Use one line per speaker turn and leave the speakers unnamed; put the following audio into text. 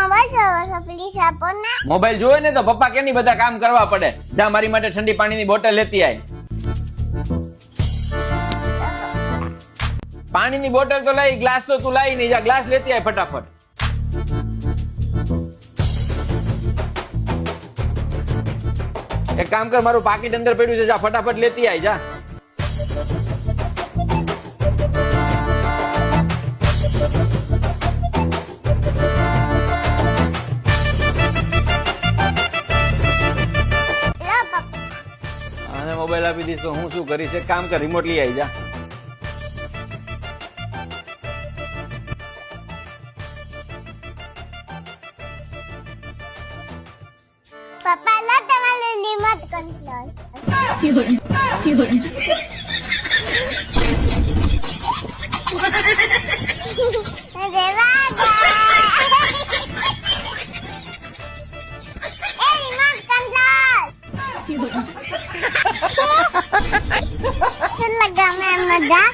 Mobile જોવો છો please આપો ને.
મોબાઈલ જોવે ને તો પપ્પા કેની બધા કામ કરવા પડે. જા મારી માટે ઠંડી પાણીની બોટલ લેતી આય. પાણીની બોટલ તો લઈ, ગ્લાસ તો તું લાવી નહીં. જા ગ્લાસ લેતી આય ફટાફટ. એક કામ કર, મારું પાકીટ અંદર પડ્યું છે, જા ફટાફટ લેતી આય. જા
લો પપ્પા.
આને મોબાઈલ આપી દઈશ તો હું શું કરીશ? એક કામ કર, રિમોટ લઈ આય. જા
પપ્પા લો તમારું રિમોટ કંટ્રોલ. દેવા દે. એ રિમોટ કંટ્રોલ. લગા મેં મજા.